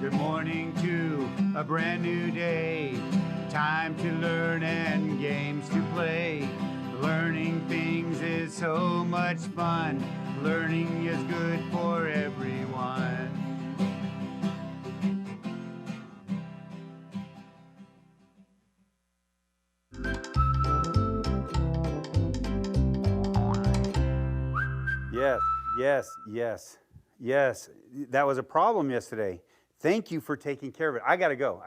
Good morning to a brand new day. Time to learn and games to play. Learning things is so much fun. Learning is good for everyone. Yes. That was a problem yesterday. Thank you for taking care of it. I gotta go.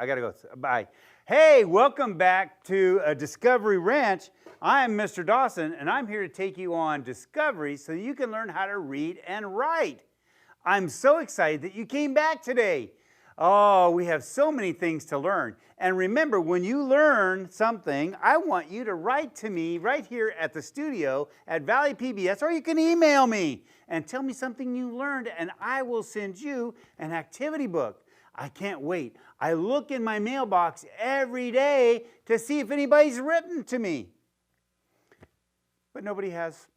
Bye. Hey, welcome back to Discovery Ranch. I'm Mr. Dawson, and I'm here to take you on discovery so you can learn how to read and write. I'm so excited that you came back today. Oh, we have so many things to learn. And remember, when you learn something, I want you to write to me right here at the studio at Valley PBS, or you can email me and tell me something you learned, and I will send you an activity book. I can't wait. I look in my mailbox every day to see if anybody's written to me. But nobody has.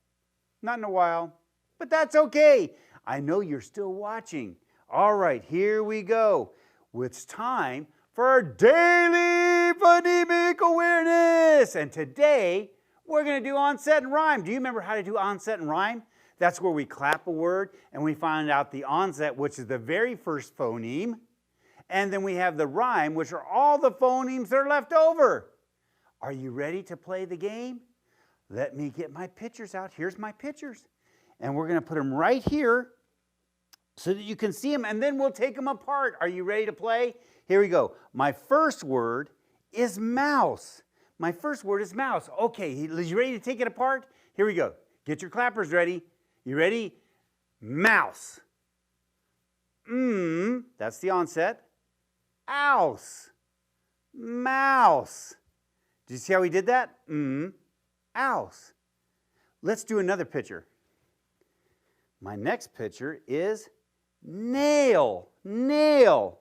Not in a while. But that's okay. I know you're still watching. All right, here we go. It's time for our daily phonemic awareness. And today, we're going to do onset and rhyme. Do you remember how to do onset and rhyme? That's where we clap a word and we find out the onset, which is the very first phoneme. And then we have the rhyme, which are all the phonemes that are left over. Are you ready to play the game? Let me get my pictures out. Here's my pictures. And we're going to put them right here so that you can see them, and then we'll take them apart. Are you ready to play? Here we go. My first word is mouse. My first word is mouse. Okay, you ready to take it apart? Here we go. Get your clappers ready. You ready? Mouse. That's the onset. Ouse. Mouse. Did you see how we did that? Ouse. Let's do another picture. My next picture is nail. Nail.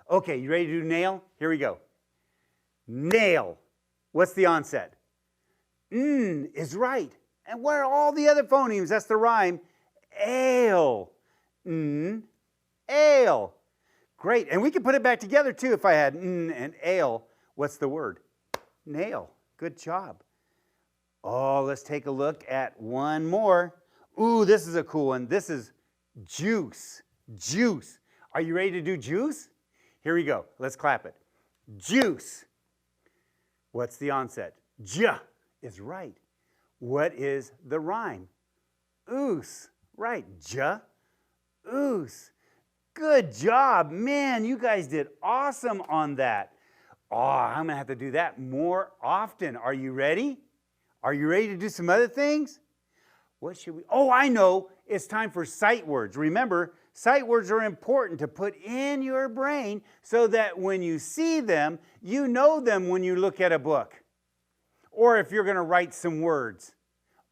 Okay, you ready to do nail? Here we go. Nail. What's the onset? Is right. And what are all the other phonemes? That's the rhyme. Ale. Ale. Great. And we can put it back together too if I had and ale. What's the word? Nail. Good job. Oh, let's take a look at one more. Ooh, this is a cool one. This is juice. Juice. Are you ready to do juice? Here we go. Let's clap it. Juice. What's the onset? J is right. What is the rhyme? Oose. Right. J. Oose. Good job. Man, you guys did awesome on that. Oh, I'm going to have to do that more often. Are you ready? Are you ready to do some other things? What should we? Oh, I know. It's time for sight words. Remember, sight words are important to put in your brain so that when you see them, you know them when you look at a book. Or if you're going to write some words.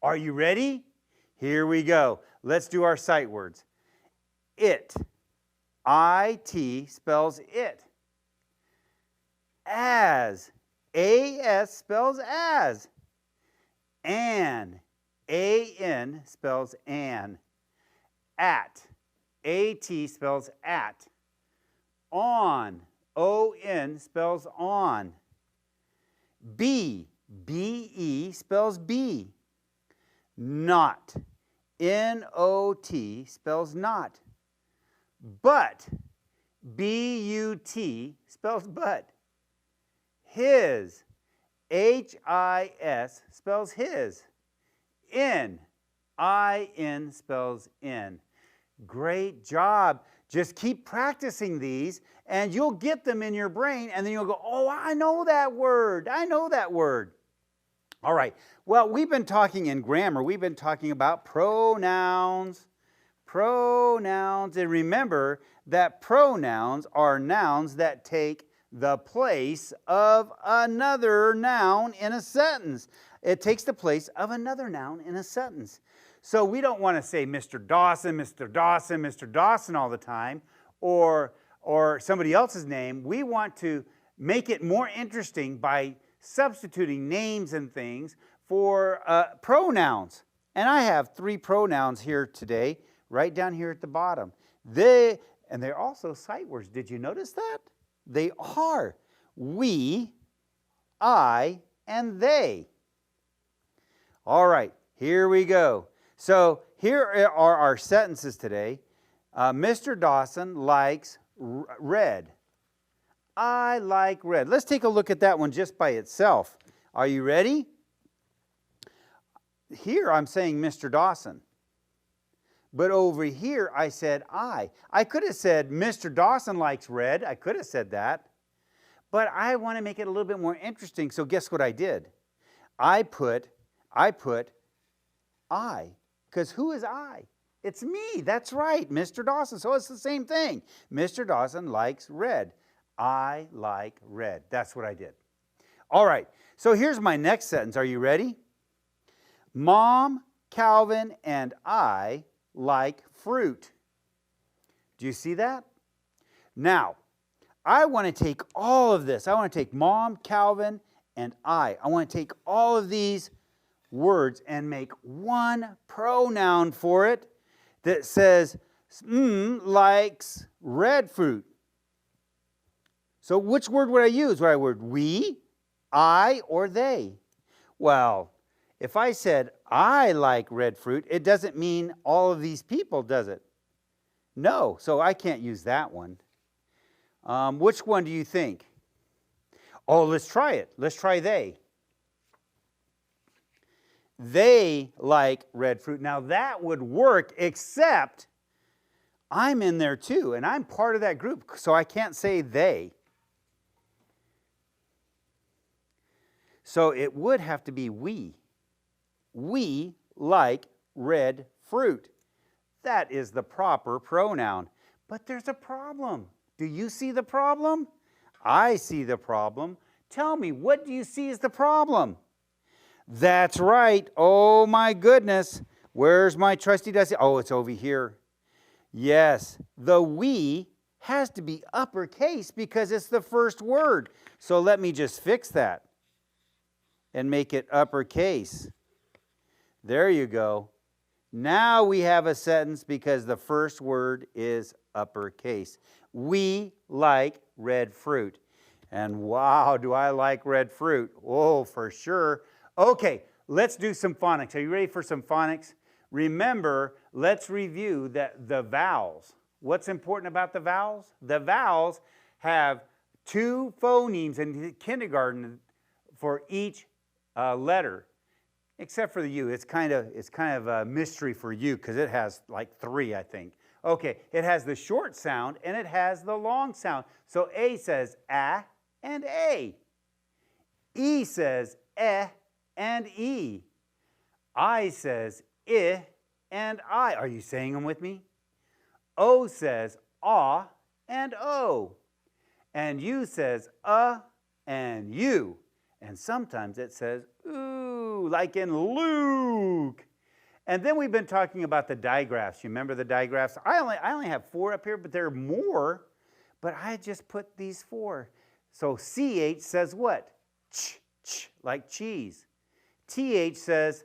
Are you ready? Here we go. Let's do our sight words. It. I-T spells it. As. A-S spells as. An. A-N spells an. At. A-T spells at. On. O-N spells on. Be. B-E spells bee. Not. N-O-T spells not. But. B-U-T spells but. His. H-I-S spells his. In. I-N spells in. Great job. Just keep practicing these and you'll get them in your brain and then you'll go, oh, I know that word. I know that word. All right. Well, we've been talking in grammar. We've been talking about pronouns. Pronouns. And remember that pronouns are nouns that take the place of another noun in a sentence. It takes the place of another noun in a sentence. So we don't want to say Mr. Dawson, Mr. Dawson, Mr. Dawson all the time, or somebody else's name. We want to make it more interesting by substituting names and things for pronouns. And I have 3 pronouns here today, right down here at the bottom. And they're also sight words. Did you notice that? They are. We, I, and they. All right, here we go. So here are our sentences today. Mr. Dawson likes red. I like red. Let's take a look at that one just by itself. Are you ready? Here I'm saying Mr. Dawson. But over here I said I. I could have said Mr. Dawson likes red. I could have said that. But I want to make it a little bit more interesting. So guess what I did? I put I. Because who is I? It's me. That's right, Mr. Dawson. So it's the same thing. Mr. Dawson likes red. I like red. That's what I did. All right. So here's my next sentence. Are you ready? Mom, Calvin, and I like fruit. Do you see that? Now, I want to take all of this. I want to take Mom, Calvin, and I. I want to take all of these words and make one pronoun for it that says, likes red fruit. So which word would I use? Would I word we, I, or they? Well, if I said I like red fruit, it doesn't mean all of these people, does it? No, so I can't use that one. Which one do you think? Oh, let's try it. Let's try they. They like red fruit. Now that would work, except I'm in there too, and I'm part of that group, so I can't say they. So it would have to be we. We like red fruit. That is the proper pronoun. But there's a problem. Do you see the problem? I see the problem. Tell me, what do you see as the problem? That's right. Oh my goodness. Where's my trusty dusty? Oh, it's over here. Yes, the we has to be uppercase because it's the first word. So let me just fix that and make it uppercase. There you go. Now we have a sentence because the first word is uppercase. We like red fruit. And wow, do I like red fruit. Oh, for sure. Okay, let's do some phonics. Are you ready for some phonics? Remember, let's review the vowels. What's important about the vowels? The vowels have two phonemes in kindergarten for each letter, except for the U. It's kind of a mystery for you because it has like 3, I think. Okay, it has the short sound and it has the long sound. So A says A and A. E says and E. I says I and I. Are you saying them with me? O says and O. And U says and U. And sometimes it says ooh, like in Luke. And then we've been talking about the digraphs. You remember the digraphs? I only have 4 up here, but there are more. But I just put these 4. So CH says what? Ch, like cheese. TH says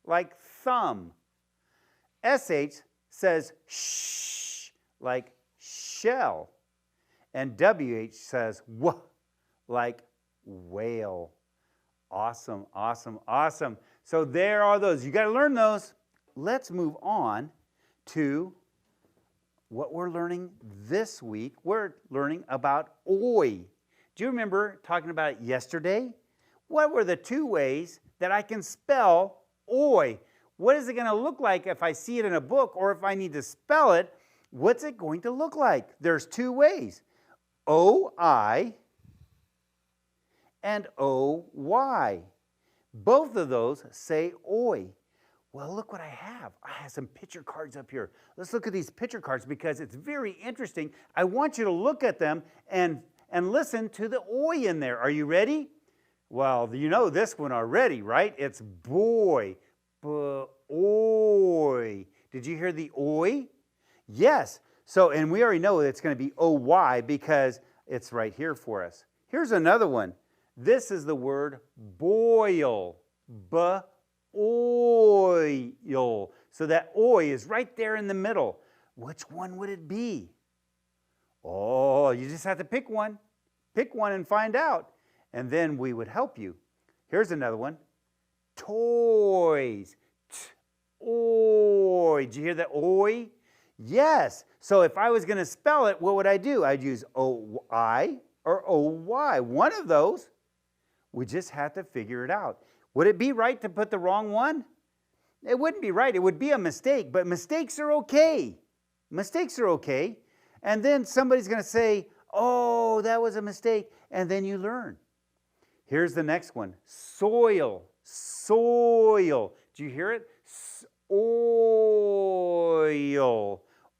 like thumb. SH says sh, like shell. And WH says w, like whale. Awesome, awesome, awesome. So there are those. You got to learn those. Let's move on to what we're learning this week. We're learning about oi. Do you remember talking about it yesterday? What were the 2 ways that I can spell oi? What is it going to look like if I see it in a book, or if I need to spell it, what's it going to look like? There's 2 ways. O-I and O-Y. Both of those say oi. Well, look what I have. I have some picture cards up here. Let's look at these picture cards because it's very interesting. I want you to look at them and listen to the oi in there. Are you ready? Well, you know this one already, right? It's boy. Oi. Did you hear the oi? Yes. So, and we already know it's going to be O-Y because it's right here for us. Here's another one. This is the word boil. B-oil. So that oi is right there in the middle. which one would it be? Oh, you just have to pick one. Pick one and find out. And then we would help you. Here's another one. Toys. Oi. Did you hear that? Oi? Yes. So if I was going to spell it, what would I do? I'd use O-I or O-Y. One of those. We just have to figure it out. Would it be right to put the wrong one? It wouldn't be right. It would be a mistake, but mistakes are okay. Mistakes are okay. And then somebody's going to say, oh, that was a mistake. And then you learn. Here's the next one. Soil. Soil. Do you hear it? Oil.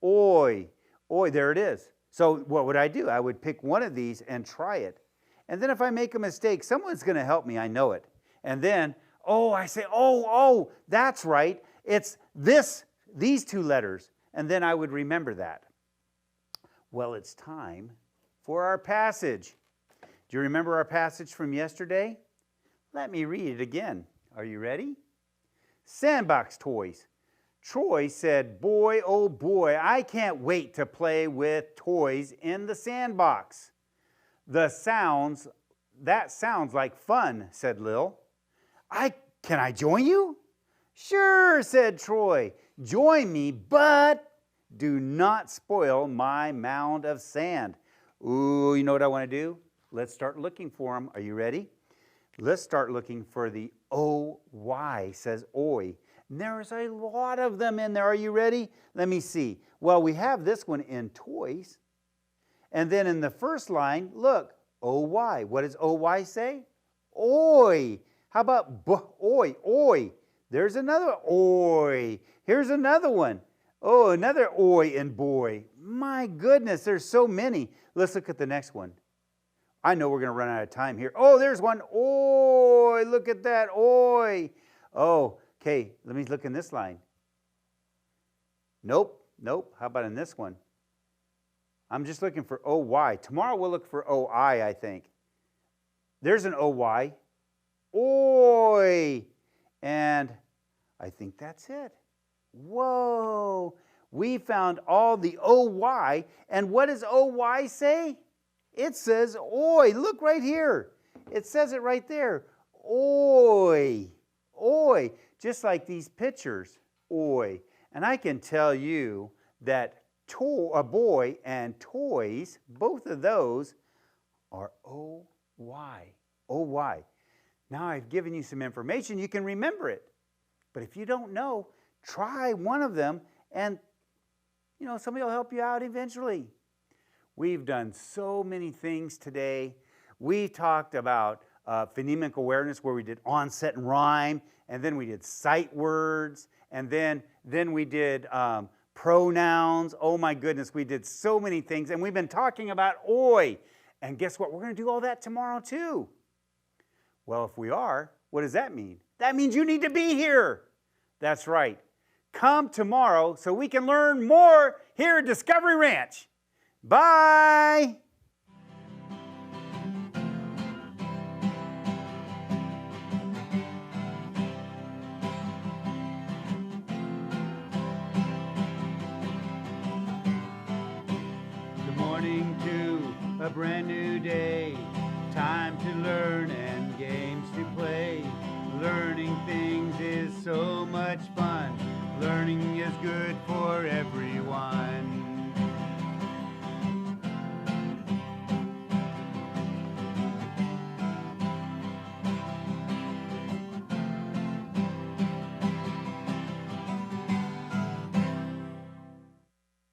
Oi. Oi. There it is. So what would I do? I would pick one of these and try it. And then if I make a mistake, someone's going to help me. I know it. And then, I say, that's right. It's these two letters. And then I would remember that. Well, it's time for our passage. Do you remember our passage from yesterday? Let me read it again. Are you ready? Sandbox toys. Troy said, boy, oh boy, I can't wait to play with toys in the sandbox. That sounds like fun, said Lil. Can I join you? Sure, said Troy. Join me, but do not spoil my mound of sand. Ooh, you know what I want to do? Let's start looking for them. Are you ready? Let's start looking for the O-Y, says oi. And there's a lot of them in there. Are you ready? Let me see. Well, we have this one in toys. And then in the first line, look, O-Y. What does O-Y say? Oi. How about oi, oi? There's another oi. Here's another one. Oh, another oi and boy. My goodness, there's so many. Let's look at the next one. I know we're going to run out of time here. Oh, there's one. Oi, look at that. Oi. Oh, okay, let me look in this line. Nope. How about in this one? I'm just looking for O-Y. Tomorrow we'll look for O-I, I think. There's an O-Y. Oi. And I think that's it. Whoa. We found all the O-Y. And what does O-Y say? It says oi. Look right here. It says it right there. Oi. Oi. Just like these pictures. Oi. And I can tell you that a boy and toys, both of those are O-Y. O-Y. Now I've given you some information. You can remember it. But if you don't know, try one of them and, somebody will help you out eventually. We've done so many things today. We talked about phonemic awareness, where we did onset and rhyme, and then we did sight words, and then we did pronouns. Oh my goodness, we did so many things, and we've been talking about oi. And guess what? We're going to do all that tomorrow too. Well, if we are, what does that mean? That means you need to be here. That's right. Come tomorrow so we can learn more here at Discovery Ranch. Bye. Good morning to a brand new day. Time to learn and games to play. Learning things is so much fun. Learning is good for everyone.